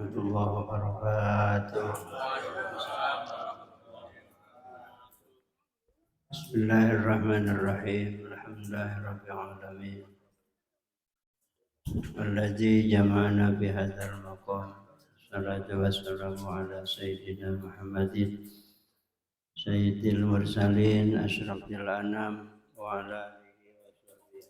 warahmatullahi wabarakatuh. Bismillahirrahmanirrahim. Alhamdulillahirabbil alamin. Alladzi jama'ana bi hadzal maqam. Salatu wassalamu ala sayyidina Muhammadin sayyidil mursalin asyrafil anam wa ala alihi wa sahbihi.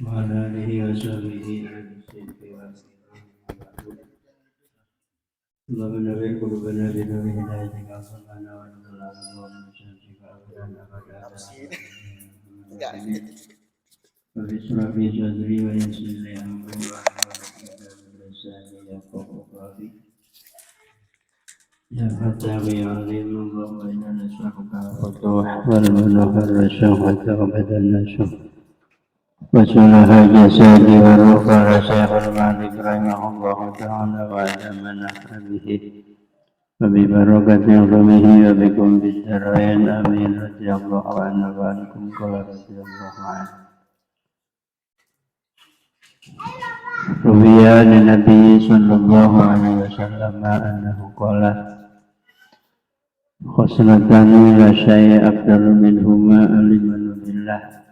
Wa ala alihi wa sahbihi Allahumma nabi qulubana bi nuri hidayatika wa salana wa nurana wa nusajika abadan abada. Wa bisrafi sadri wa yassir li amri wa hlul 'uqdatam min lisani yafqahu qawli. Ya Fatawi alim Allahumma inna nas'aluka al-futuh wal manuhar rasyahata wa badan nasuh wa sulaha jasadi wa rufa rasyahul malik rahimahullahu ta'ala wa adamana bihi wa bi barakati ulumihi wa bikum bid-darain amin radiyallahu anhu wa ankum qala radiyallahu anhu. Ruwiya an Nabi sallallahu alaihi wasallam annahu qala khusnatani la syai'a afdalu minhuma al-imanu billah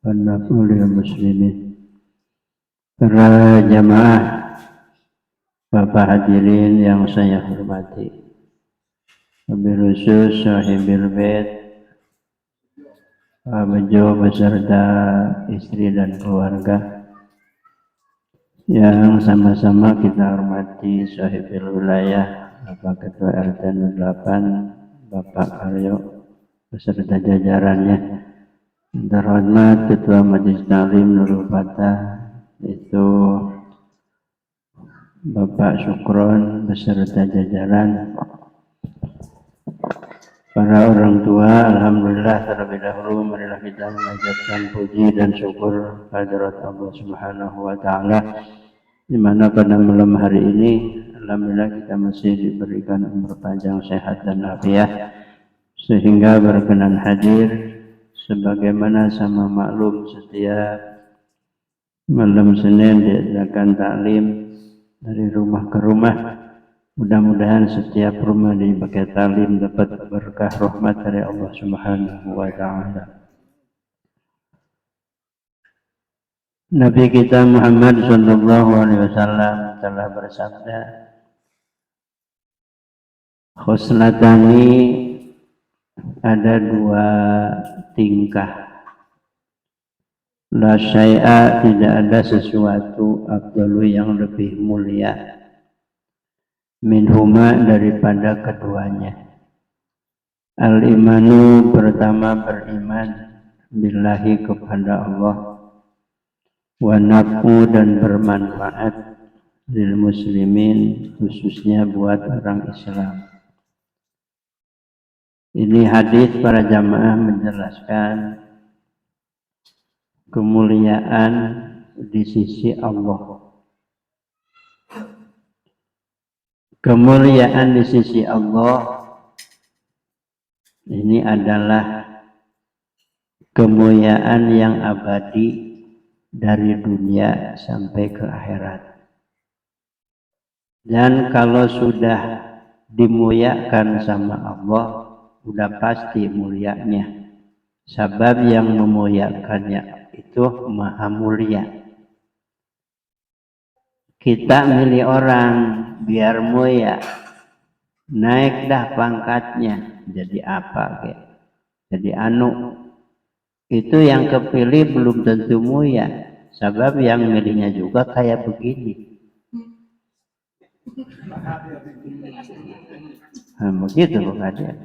wa naf'u lil muslimin. Para jamaah Bapak hadirin yang saya hormati, wabil khusus sahibil bait Bejo beserta istri dan keluarga yang sama-sama kita hormati, sahibil wilayah Bapak Ketua RT 08 Bapak Aryo beserta jajarannya, terhormat Ketua Majelis Taklim Nurul Fatah itu Bapak Syukron beserta jajaran, para orang tua. Alhamdulillah, terlebih dahulu marilah kita mengajarkan puji dan syukur hadirat Allah Subhanahu wa Ta'ala, di mana pada malam hari ini alhamdulillah kita masih diberikan umur panjang, sehat dan afiat sehingga berkenan hadir. Sebagaimana sama maklum, setiap malam Senin diadakan taklim dari rumah ke rumah. Mudah-mudahan setiap rumah dipakai taklim dapat berkah rahmat dari Allah Subhanahu wa Ta'ala. Nabi kita Muhammad sallallahu alaihi wasallam telah bersabda, khuslatani, ada dua tingkah, la syai'a, tidak ada sesuatu, afdalu, yang lebih mulia, minhuma, daripada keduanya. Al-imanu, pertama beriman, billahi, kepada Allah, wa naf'u, dan bermanfaat, lil muslimin, khususnya buat orang Islam. Ini hadis para jamaah menjelaskan kemuliaan di sisi Allah. Kemuliaan di sisi Allah ini adalah kemuliaan yang abadi dari dunia sampai ke akhirat. Dan kalau sudah dimuliakan sama Allah, udah pasti mulianya. Sebab yang memuliakannya itu maha mulia. Kita milih orang biar mulia, naik dah pangkatnya, jadi apa kayak? Jadi anu. Itu yang kepilih belum tentu mulia. Sebab yang milihnya juga kayak begini. Nah, begitu Pak Kadir.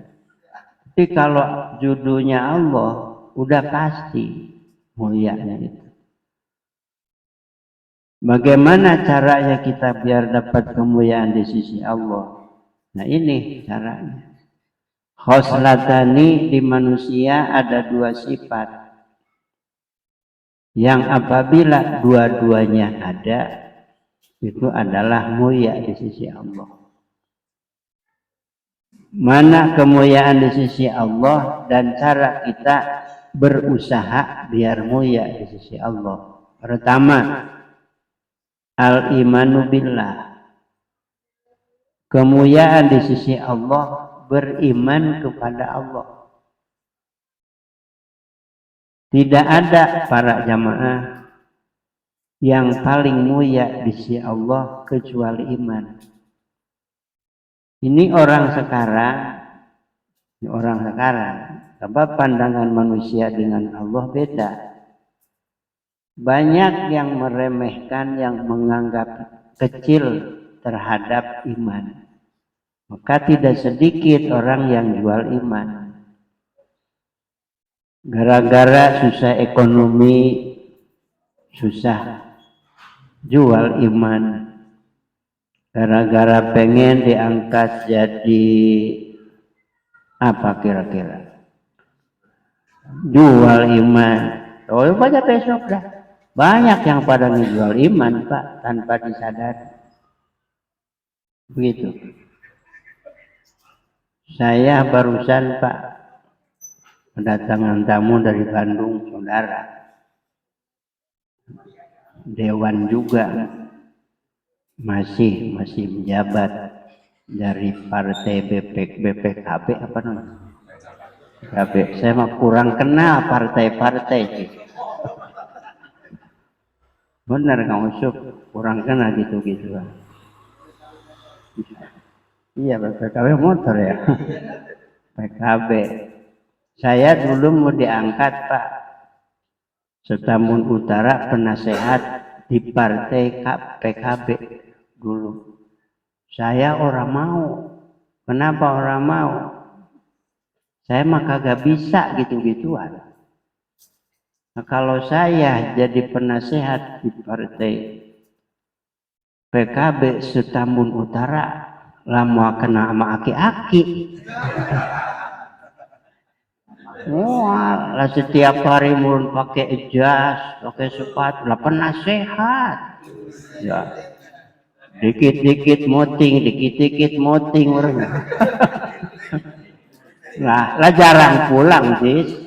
Tapi kalau judulnya Allah, udah pasti mulianya itu. Bagaimana caranya kita biar dapat kemuliaan di sisi Allah? Nah ini caranya. Khoslatani, di manusia ada dua sifat, yang apabila dua-duanya ada, itu adalah mulia di sisi Allah. mana kemuliaan di sisi Allah dan cara kita berusaha biar mulia di sisi Allah. Pertama, al-imanu billah. Kemuliaan di sisi Allah, beriman kepada Allah. Tidak ada para jamaah yang paling mulia di sisi Allah kecuali iman. Ini orang sekarang, sebab pandangan manusia dengan Allah beda. Banyak yang meremehkan, yang menganggap kecil terhadap iman. Maka tidak sedikit orang yang jual iman. Gara-gara susah ekonomi, susah jual iman. Gara-gara pengen diangkat jadi apa kira-kira? Jual iman. Oh, baca besok dah. Banyak yang pada menjual iman, Pak, tanpa disadari. Begitu. Saya barusan, Pak, kedatangan tamu dari Bandung, saudara. Dewan juga masih menjabat dari partai BPKB apa namanya? BPKB. Saya mah kurang kenal partai-partai. Benar Kang Usuk, kurang kenal gitu-gitu. Iya, BPKB motor ya. PKB. Saya dulu mau diangkat, Pak, Setambun Utara penasehat di partai PKB dulu. Saya orang mau. Kenapa orang mau? Saya mah kagak bisa gitu-gituan. Nah, kalau saya jadi penasehat di partai PKB Setambun Utara, lama kena sama aki-aki. Wah, setiap hari mulun pakai jas, pakai sepatu, lah penasehat. Ya. Dikit-dikit moting orang. Lah jarang pulang, Sis.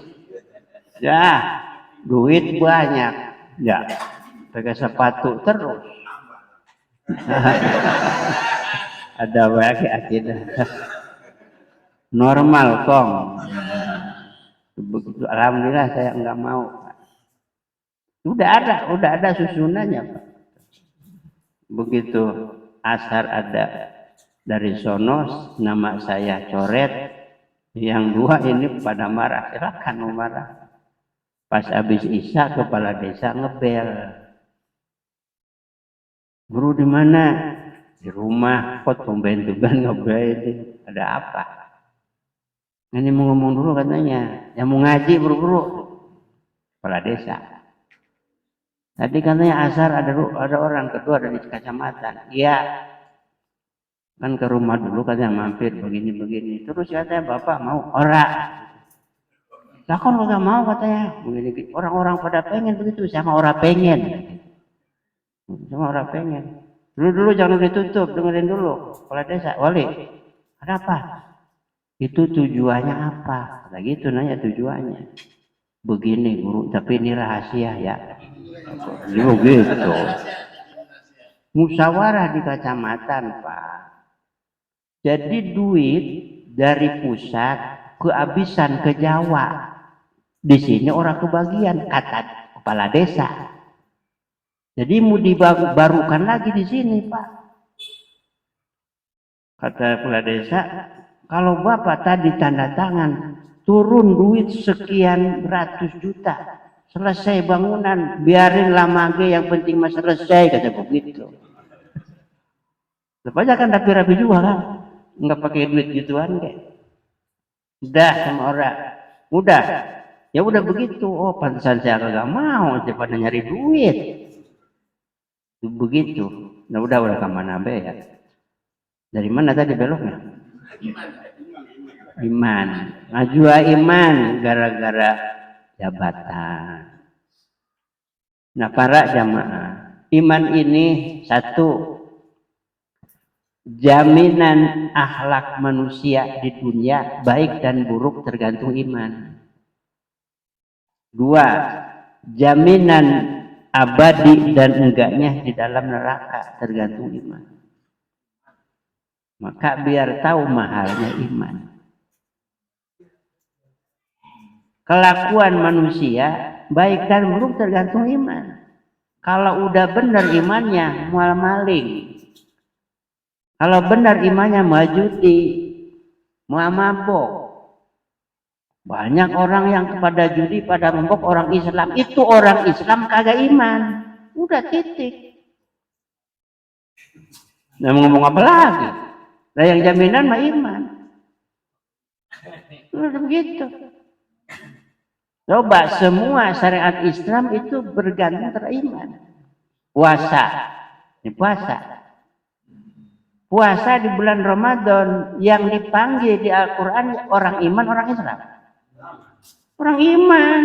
Ya, duit banyak. Ya, pakai sepatu terus. Ada banyak akidah. Normal, Kong. Begitu, alhamdulillah saya enggak mau. Udah ada susunannya, Pak. Begitu asar ada dari sono, nama saya coret, yang dua ini pada marah, silakan mau marah. Pas habis isya kepala desa ngebel. Guru di mana? Di rumah. Kok tumben-tumben ngebel? Ada apa? Ini mau ngomong dulu katanya. Yang mau ngaji buru-buru. Kepala desa. Tadi katanya asar ada orang kedua dari kecamatan. Iya. Kan ke rumah dulu katanya mampir begini-begini. Terus katanya bapak mau ora. Lah kan nggak mau katanya. Begini, orang-orang pada pengen begitu. Sama orang pengen. Sama orang pengen. Dulu jangan ditutup. Dengerin dulu. Kepala desa. Wali. Ada apa? Itu tujuannya apa? Kata gitu nanya tujuannya. Begini guru, tapi ini rahasia ya. Gitu. Musyawarah di kecamatan, Pak. Jadi duit dari pusat kehabisan ke Jawa. Di sini orang kebagian, kata kepala desa. Jadi mau dibarukan lagi di sini, Pak. Kata kepala desa, kalau Bapak tadi tanda tangan, turun duit sekian ratus juta, selesai bangunan, biarin lama aja, yang penting mah selesai, kata begitu. Lepasnya kan rapi-rapi juga kan, nggak pakai duit gituan deh. Udah sama orang, udah, ya udah begitu. Oh pantesan saya kagak mau, pada nyari duit. Begitu. Nah udah kemana be ya? Dari mana tadi beloknya? Iman. Najwa iman gara-gara jabatan. Nah para jamaah, iman ini satu, jaminan akhlak manusia di dunia baik dan buruk tergantung iman. 2, jaminan abadi dan enggaknya di dalam neraka tergantung iman. Maka biar tahu mahalnya iman. Kelakuan manusia baik dan buruk tergantung iman. Kalau udah benar imannya, mual maling. Kalau benar imannya, mual judi, mual mabok. Banyak orang yang kepada judi, pada mabok orang Islam. Itu orang Islam kagak iman. Udah titik. Nah, ngomong apa lagi? Nah, yang jaminan mah iman. Udah begitu. Coba semua syariat Islam itu bergantung pada iman. Puasa. Ini puasa. Puasa di bulan Ramadan yang dipanggil di Al-Quran orang iman, orang Islam. Orang iman.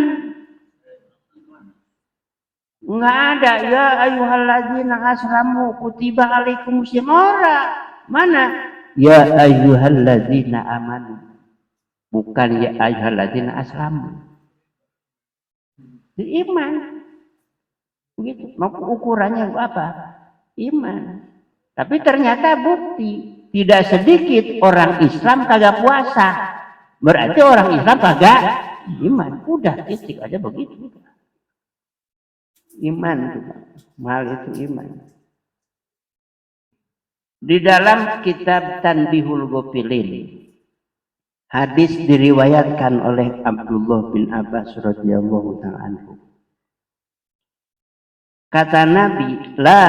Enggak ada ya ayyuhalladzina aslamu kutiba alaikumusiyam. Orang mana? Ya ayyuhalladzina amanu. Bukan ya ayyuhalladzina aslamu. Di iman. Begitu. Ukurannya apa? Iman. Tapi ternyata bukti tidak sedikit orang Islam kagak puasa. Berarti orang Islam kagak iman. Udah titik aja begitu. Iman itu, mal itu iman. Di dalam kitab Tanbihul Ghafilin, hadis diriwayatkan oleh Abdullah bin Abbas radhiyallahu ta'ala anhu. Kata Nabi, la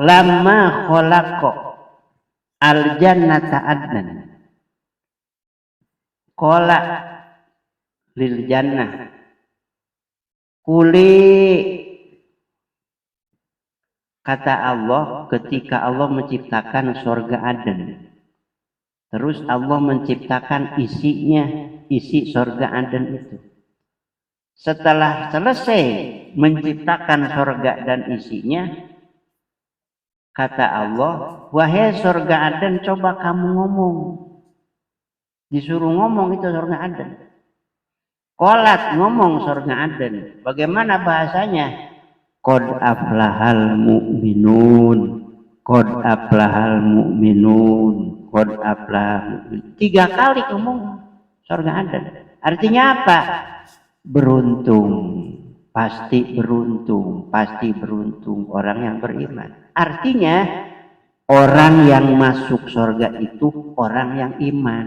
lamma khalaqa al jannata adnan. Qala lil jannah kuli. Kata Allah ketika Allah menciptakan surga Aden. Terus Allah menciptakan isinya, isi surga Aden itu. Setelah selesai menciptakan surga dan isinya, kata Allah, wahai surga Aden, coba kamu ngomong. Disuruh ngomong itu surga Aden. Qolat ngomong surga Aden. Bagaimana bahasanya? Qad aflahal mu'minun. Qad aflahal mu'minun. Qad aflahal mu'minun. 3 kali ngomong surga Aden. Artinya apa? Beruntung, pasti beruntung, pasti beruntung orang yang beriman. Artinya orang yang masuk surga itu orang yang iman.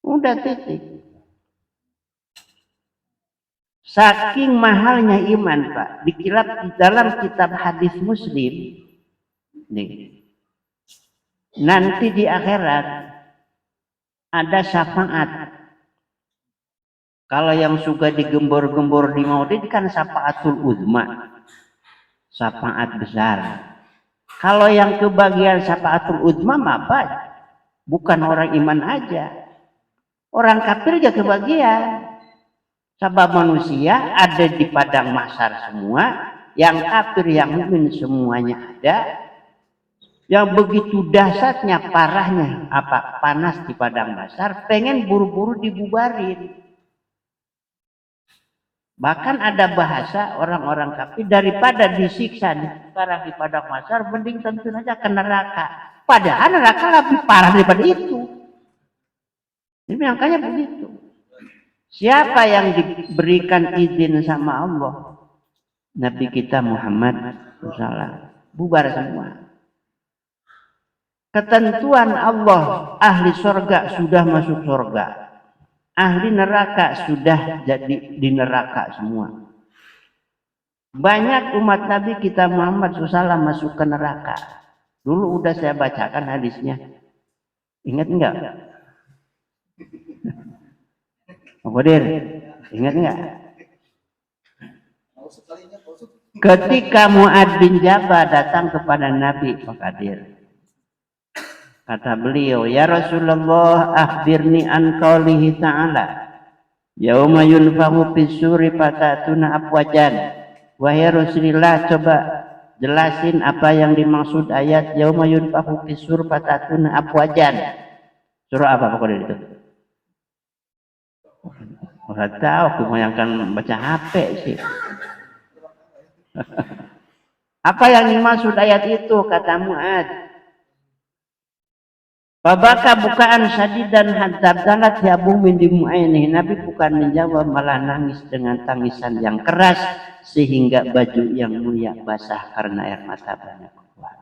Udah titik. Saking mahalnya iman, Pak. Dikira di dalam kitab hadis Muslim nih. Nanti di akhirat ada syafaat. Kalau yang suka digembor-gembor di maulid kan syafaatul uzma. Syafaat besar. Kalau yang kebagian syafaatul uzma apa? Bukan orang iman aja. Orang kafir juga kebagian. Sebab manusia ada di padang mahsyar semua, yang kafir, yang mukmin semuanya ada. Yang begitu dahsyatnya, parahnya, panas di padang mahsyar, pengen buru-buru dibubarin. Bahkan ada bahasa orang-orang kafir daripada disiksa parah di padang mahsyar, mending tentu saja ke neraka. Padahal neraka lebih parah daripada itu. Ini makanya begitu. Siapa yang diberikan izin sama Allah? Nabi kita Muhammad SAW. Bubar semua. Ketentuan Allah, ahli surga sudah masuk surga. Ahli neraka sudah jadi di neraka semua. Banyak umat Nabi kita Muhammad SAW masuk ke neraka. Dulu udah saya bacakan hadisnya. Ingat enggak? Pak Qadir, ingat enggak? Ketika Mu'ad bin Jabal datang kepada Nabi, Pak Qadir, kata beliau, ya Rasulullah, akhbirni an qaulihi ta'ala, yauma yunfahu fis-suri fatatuna afwajan. Wahai Rasulullah, coba Jelasin apa yang dimaksud ayat yauma yunfakhu fis-sur fatatuna afwajan. Surah apa pokoknya itu? Enggak tahu, kebanyakan baca HP sih. Apa yang dimaksud ayat itu kata Mu'ad? Babaka bukaan syadidan hatta dalat ya bumin di mu'ainihi. Nabi bukan menjawab, malah nangis dengan tangisan yang keras sehingga baju yang mulia basah karena air mata banyak keluar.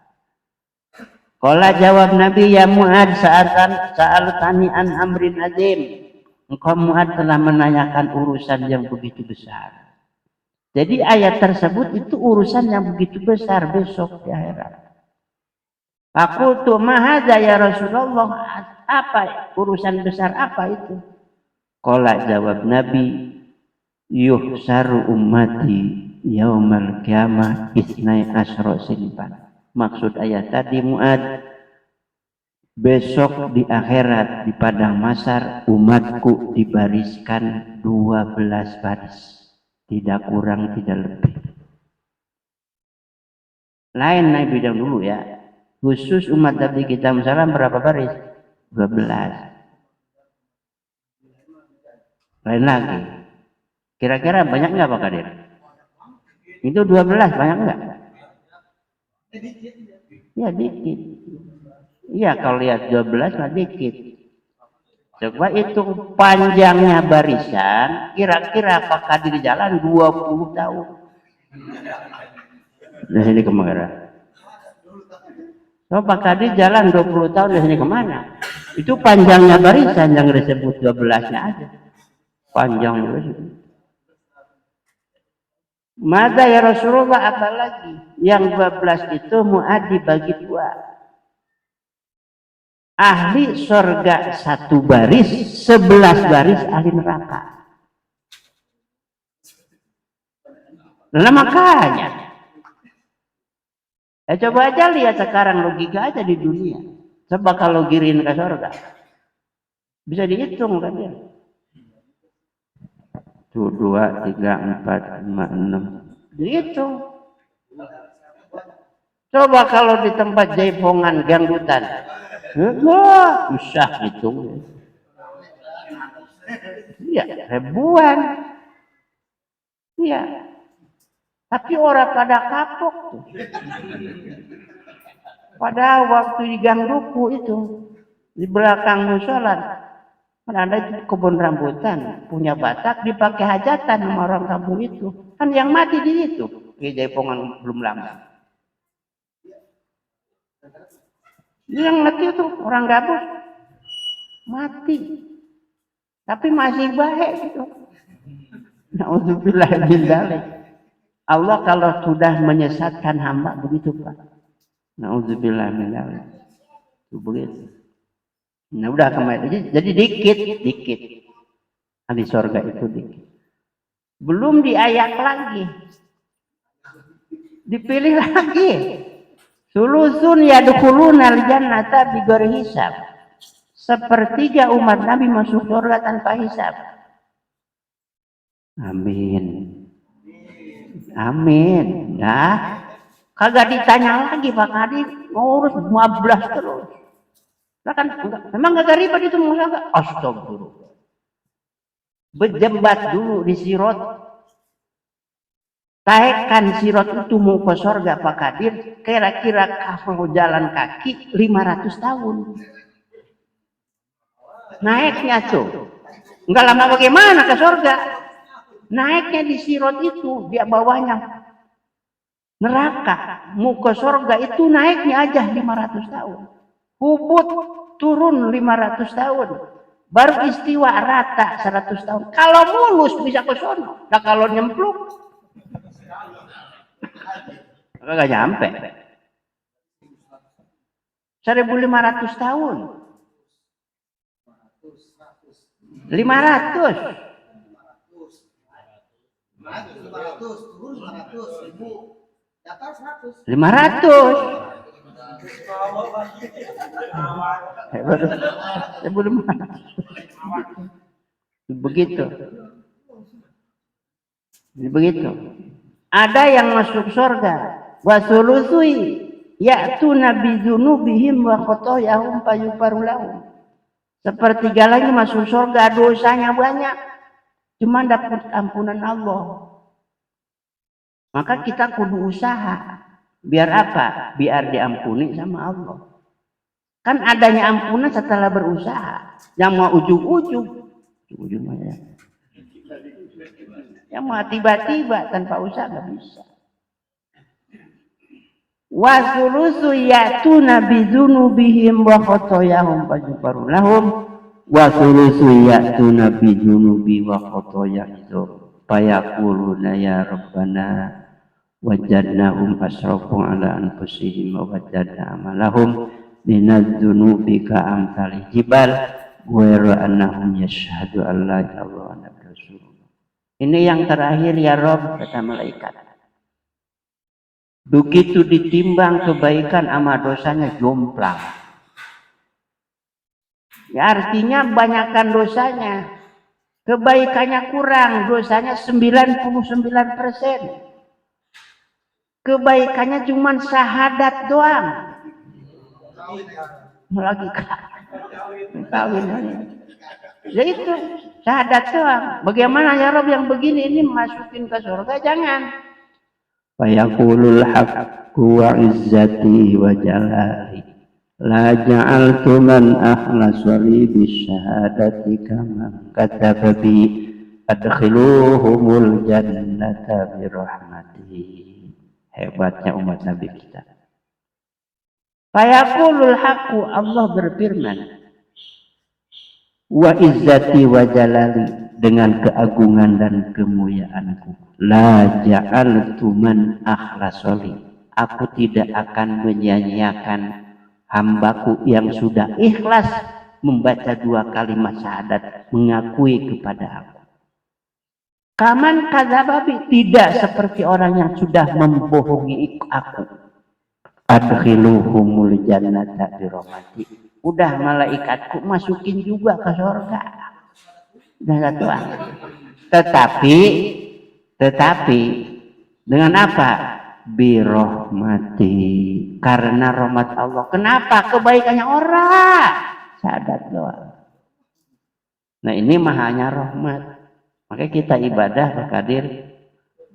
Qala jawab Nabi, ya Mu'ad sa'altani an amrin azim. Engkau Mu'ad telah menanyakan urusan yang begitu besar. Jadi ayat tersebut itu urusan yang begitu besar besok di akhirat. Aku tuh mahadza ya Rasulullah, apa urusan besar apa itu? Qala jawab Nabi, yuhsaru ummati yaumal qiyamah isnai asyra sinfan. Maksud ayat tadi Mu'ad, besok di akhirat di padang mahsyar umatku dibariskan 12 baris, tidak kurang tidak lebih. Lain Nabi bilang dulu ya. Khusus umat Nabi kita misalnya berapa baris? 12. Lain lagi. Kira-kira banyak nggak Pak Kadir? Itu 12 banyak nggak? Ya dikit. Iya kalau lihat 12 mah dikit. Coba itu panjangnya barisan, kira-kira Pak Kadir jalan 20 tahun. Dari sini kemana? So, Pak Kadir jalan 20 tahun dari sini kemana? Itu panjangnya barisan yang disebut 12-nya aja. Panjang terus. Mada ya Rasulullah apalagi? Yang 12 itu Mu'ad dibagi 2. Ahli surga 1 baris, 11 baris ahli neraka. Nah makanya. Ya coba aja lihat sekarang logika aja di dunia. Coba kalau girin ke surga. Bisa dihitung kan ya. 1, 2, 3, 4, 5, 6. Dihitung. Coba kalau di tempat jaipongan ganggutan. Wah, susah hitung. Iya, ribuan. Iya. Tapi orang pada kapok tuh. Pada waktu di Gang Duku itu, di belakang musola, ada kebun rambutan, punya Batak, dipakai hajatan sama orang kampung itu. Kan yang mati di situ, di Jaipongan belum lama. Yang mati itu orang gabus, mati. Tapi masih baik gitu. Na'udzubillah min dzalik. Allah kalau sudah menyesatkan hamba begitu Pak. Na'udzubillah min dzalik. Itu begitu. Nah udah kemarin jadi dikit. Ahli surga itu dikit. Belum diayak lagi. Dipilih lagi. Sulusun yadkhulunal jannata bighairi hisab. 1/3 umat Nabi masuk surga tanpa hisab. Amin. Amin. Nah, kagak ditanya lagi Pak Kadir, ngurus 15 terus. Nah kan memang kagak ribet itu masalah. Astagfirullah. Berjembat dulu di sirot. Taikkan sirot itu mau ke surga Pak Kadir, kira-kira kalau jalan kaki 500 tahun. Naiknya tuh. Enggak lama bagaimana ke surga. Naiknya di sirot itu, dia bawahnya neraka. Mau ke surga itu naiknya aja 500 tahun. Hubut turun 500 tahun. Baru istiwa rata 100 tahun. Kalau mulus bisa ke sono. Nah kalau nyemplung enggak nyampe. 1.500 tahun. 500. 500 turun 500 ribu. Datar 100. 500. Begitu. Begitu. Ada yang masuk surga Wa sulusui ya'tuna bidzunubihim wa khotoyahum fayughfaru lahum. Sepertiga lagi masuk surga, dosanya banyak, cuma dapat ampunan Allah. Maka kita kudu usaha. Biar apa? Biar diampuni sama Allah. Kan adanya ampunan setelah berusaha. Yang mau ujung-ujung ya. Yang mau tiba-tiba tanpa usaha nggak bisa. Wa sulusu ya'tuna bidzunubihim wa khotoyahum fayughfaru lahum. Wa sulusu ya'tuna bidzunubi wa khotoyahum fayaquluna ya rabbana wajadnahum asrafu ala anfusihim wa wajadna amalahum minadz-dzunubi ka amsalil jibal wa annahum yashhadu an la ilaha illallah wa rasulullah. Ini yang terakhir ya Rabb, kata malaikat. Begitu ditimbang kebaikan sama dosanya jomplang. Ya artinya banyakkan dosanya. Kebaikannya kurang, dosanya 99%. Kebaikannya cuma syahadat doang. Lagi kawin. Ya itu syahadat doang. Bagaimana ya Rabb yang begini ini masukin ke surga? Jangan. Fayaqulul haqqu wa izzati wa jalali la ja'altu man akhlasa li bisyahadati kama kataba bi adkhiluhumul jannata bi rahmati. Hebatnya umat Nabi kita. Fayaqulul haqqu, Allah berfirman, wa izzati wa jalali, dengan keagungan dan kemuliaanku, la ja'altu man akhlasoli, aku tidak akan menyia-nyiakan hambaku yang sudah ikhlas membaca 2 kalimat syahadat, mengakui kepada aku. Kaman kadzababi, tidak seperti orang yang sudah membohongi aku. Adkhiluhumul jannata bi rahmati, udah malaikatku masukin juga ke surga. Tetapi dengan apa? Birahmati, karena rahmat Allah. Kenapa? Kebaikannya orang syahadat doang. Nah ini mahanya rahmat. Makanya kita ibadah Pak Kadir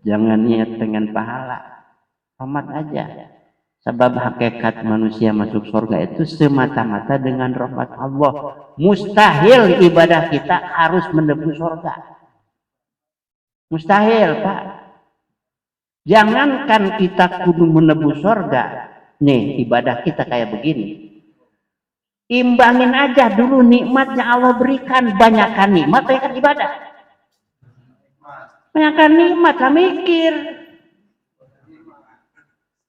jangan niat dengan pahala, rahmat aja. Sebab hakikat manusia masuk surga itu semata-mata dengan rahmat Allah. Mustahil ibadah kita harus menembus surga. Mustahil, Pak. Jangankan kita kudu menembus surga. Nih, ibadah kita kayak begini. Imbangin aja dulu nikmatnya Allah berikan. Banyakkan nikmat, banyakkan ibadah. Banyakkan nikmat, lah mikir.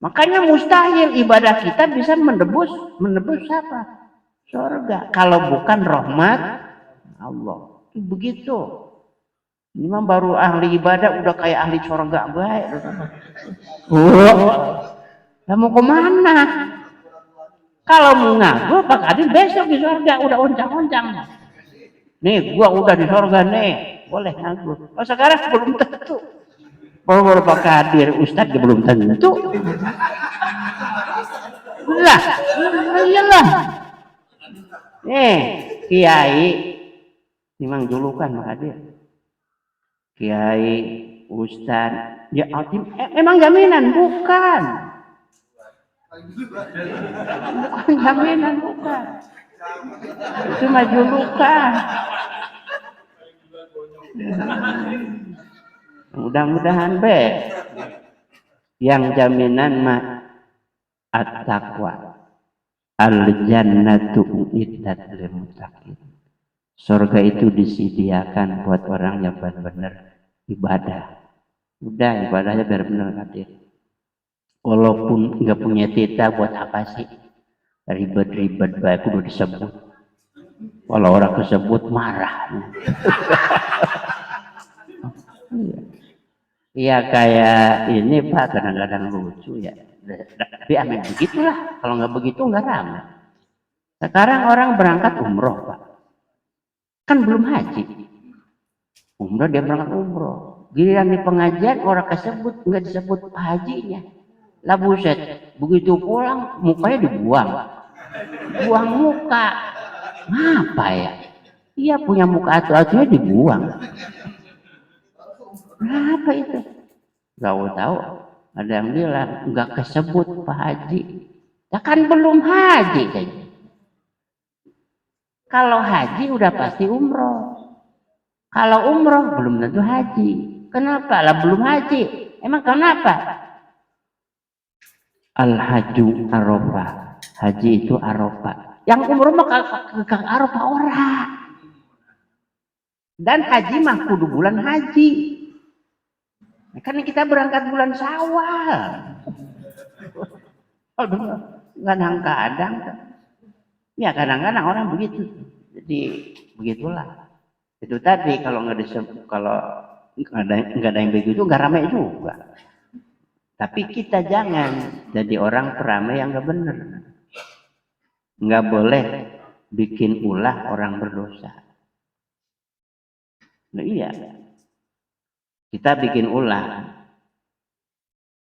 Makanya mustahil ibadah kita bisa menebus apa? Surga. Kalau bukan rahmat Allah. Begitu. Ini mah baru ahli ibadah udah kayak ahli surga baik. Mau kemana? Kalau mau ngaku Pak Adil besok di surga udah oncang-oncang. Nih gua udah di surga nih. Boleh ngaku. Oh sekarang belum tentu. Baru Pak Kadir, Ustadz belum tentu. Lah, iyalah. Kiai, memang julukan Pak Kadir. Kiai, Ustadz, ya emang jaminan bukan. Bukan jaminan bukan. Itu mah julukan. Mudah-mudahan yang jaminan mah at-taqwa, al-jannatu uiddat lil muttaqin. Surga itu disediakan buat orang yang benar-benar ibadah. Udah ibadahnya benar-benar hadir. Walaupun nggak punya tita, buat apa sih ribet-ribet baik udah disebut. Kalau orang tersebut marah. Iya kayak ini Pak, kadang-kadang lucu ya. Tapi amin begitulah. Kalau nggak begitu nggak ramai. Sekarang orang berangkat umroh Pak. Kan belum haji. Umroh dia berangkat umroh. Giliran di pengajian orang tersebut nggak disebut hajinya. Lah buset, begitu pulang mukanya dibuang. Buang muka. Apa ya? Iya punya muka atu-atunya dibuang. Apa itu? Tahu-tahu ada yang bilang nggak kesebut Pak Haji. Ya kan belum haji kan. Kalau haji udah pasti umroh. Kalau umroh belum tentu haji. Kenapa? Lah belum haji. Emang kenapa? Al-haju Arafah. Haji itu Arafah. Yang umroh mah ke Arafah orang. Dan haji mah kudu bulan haji. Kan kita berangkat bulan Syawal. Kadang-kadang. Ya kadang-kadang orang begitu. Jadi begitulah. Itu tadi kalau nggak ada yang begitu nggak ramai juga. Tapi kita jangan jadi orang peramai yang nggak benar. Nggak boleh bikin ulah orang berdosa. Nah iya, kita bikin ulah,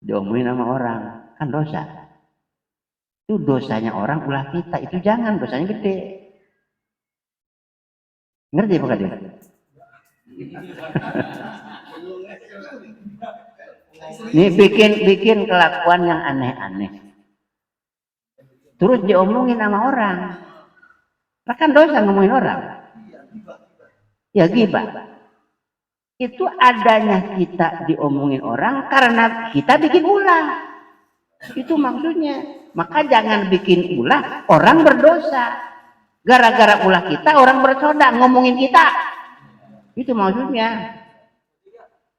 diomongin sama orang, kan dosa. Itu dosanya orang ulah kita, itu jangan, dosanya gede. Ngerti Pak Kadir? Nih bikin kelakuan yang aneh-aneh. Terus diomongin sama orang. Kan dosa ngomongin orang. Ya ghibah. Itu adanya kita diomongin orang karena kita bikin ulah. Itu maksudnya. Maka jangan bikin ulah orang berdosa. Gara-gara ulah kita orang bersoda ngomongin kita. Itu maksudnya.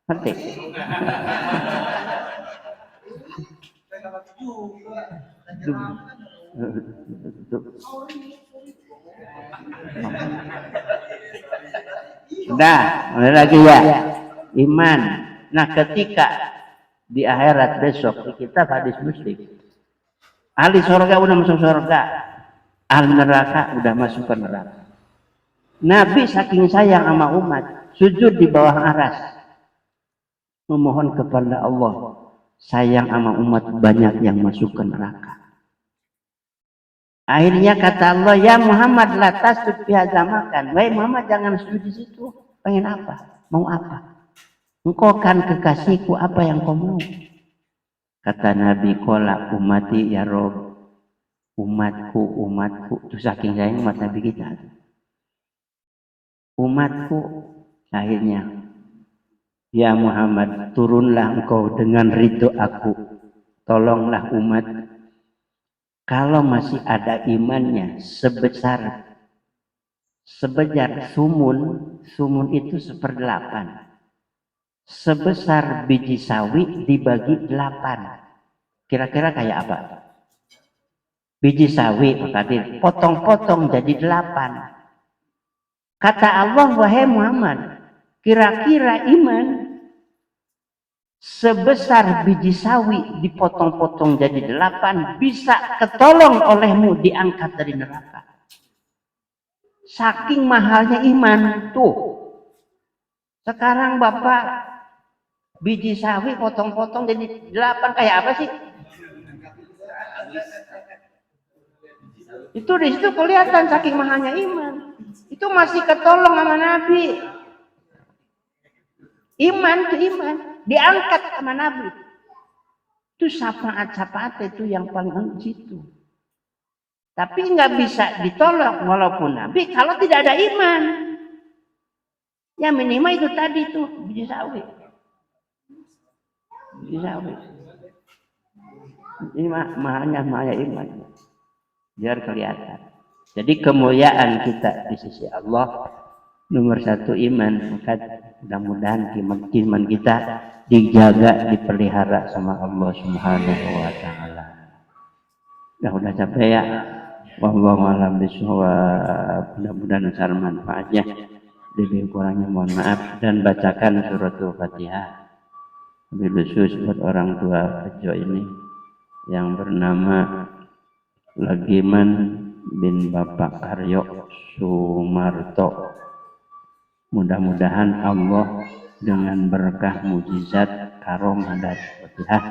Ngerti? Udah, ada lagi ya. Iman. Nah, ketika di akhirat besok di kitab hadis Muslim, ahli surga udah masuk surga, ahli neraka udah masuk ke neraka. Nabi saking sayang sama umat, sujud di bawah aras, memohon kepada Allah, sayang sama umat banyak yang masuk ke neraka. Akhirnya kata Allah, ya Muhammad la tasjud fi hadzal makan. Wahai Muhammad jangan sujud di situ. Pengen apa? Mau apa? Engkau kan kekasihku, apa yang kau mau? Kata Nabi, qala ummati ya Rabb. Umatku. Itu saking sayang umat Nabi kita. Umatku, akhirnya ya Muhammad, turunlah engkau dengan ridho aku. Tolonglah umat. Kalau masih ada imannya sebesar sumun itu 1/8. Sebesar biji sawi dibagi 8. Kira-kira kayak apa? Biji sawi, Pak Kadir, potong-potong jadi 8. Kata Allah, wahai Muhammad, kira-kira iman sebesar biji sawi dipotong-potong jadi 8 bisa ketolong olehmu diangkat dari neraka. Saking mahalnya iman tuh. Sekarang Bapak biji sawi potong-potong jadi 8 kayak apa sih? Itu di situ kelihatan saking mahalnya iman. Itu masih ketolong sama Nabi. Iman diangkat sama Nabi. Itu syafaat itu yang paling situ. Tapi nggak bisa ditolong walaupun Nabi kalau tidak ada iman. Ya minimal itu tadi tuh biji sawi. Ini mahalnya iman. Biar kelihatan. Jadi kemuliaan kita di sisi Allah nomor 1 iman. Maka mudah-mudahan iman kita dijaga, dipelihara sama Allah Subhanahu wa taala. Udah capek ya. Wallahu a'lam bishawab. Mudah-mudahan besar manfaatnya. Lebih kurangnya mohon maaf dan bacakan suratul Fatihah. Lebih khusus buat orang tua Bejo ini yang bernama Lagiman bin Bapak Aryo Sumarto. Mudah-mudahan Allah dengan berkah mujizat karomah dan Fatihah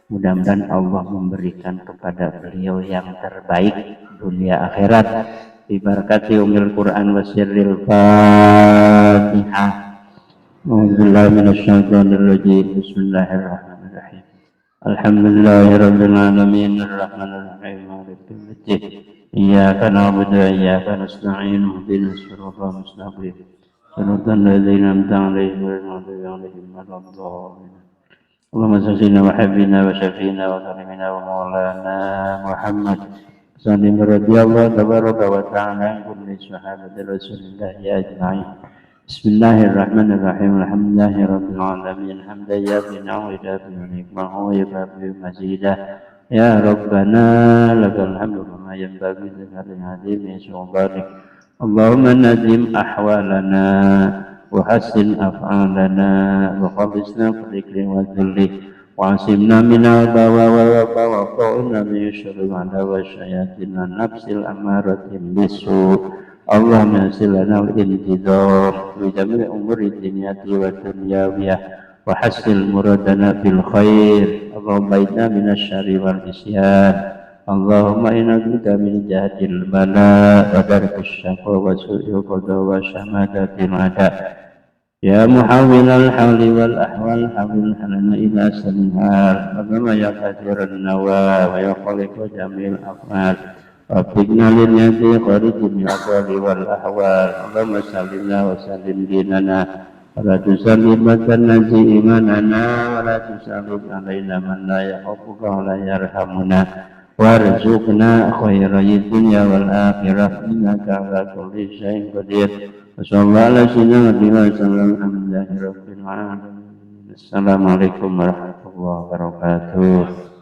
Mudah-mudahan Allah memberikan kepada beliau yang terbaik dunia akhirat. Bibarakati umil Quran wa sirril Fatihah. A'udzubillahi minasyaitonir rajim. Bismillahirrahmanirrahim. Alhamdulillahirabbil alamin arrahmanir rahim maliki yaumiddin. Iyyaka na'budu wa iyyaka nasta'in ihdinas siratal mustaqim. Shiratal ladzina an'amta 'alaihim ghairil maghdubi 'alaihim waladdallin. اللهم صل وحبنا وشفينا وكرمنا ومولانا محمد سلم رضي الله تبارك وتعالى عن كل صحابة رسول الله أجمعين. بسم الله الرحمن الرحيم. الحمد لله رب العالمين حمدا يكفي ويكافئ ونعمه ويكافئ مزيدا. يا ربنا لك الحمد كما ينبغي لجلال عظيم سلطانك. اللهم نزم أحوالنا وحسن أفعالنا وخلصنا في الذكر والذل وعصمنا من البلاء والوباء وقعنا من شر العدو والشياطين والنفس الأمارة بالسوء. اللهم يسر لنا الانتظار في جميع أمور الدنيا والدنيا وحسن مرادنا بالخير. اللهم بعدنا من الشر والعصيان. اللهم إنا بك من جهد البلاء ودرك الشقاء وسوء القضاء وشماتة الأعداء. يا محول الحول والأحوال حول حلنا إلى سنهار. وكما يقدر النوى ويخلق جميع الأفعال. وفقنا للذي خارج من الأقوال والأحوال. اللهم سلمنا وسلم ديننا ولا تسلم وتنزي إيماننا ولا تسلم علينا من لا يخافك ولا يرحمنا. وارزقنا خير الدنيا والآخرة إنك على كل شيء قدير. وصلى الله على سيدنا محمد وسلم. الحمد لله رب العالمين. السلام عليكم warahmatullahi wabarakatuh.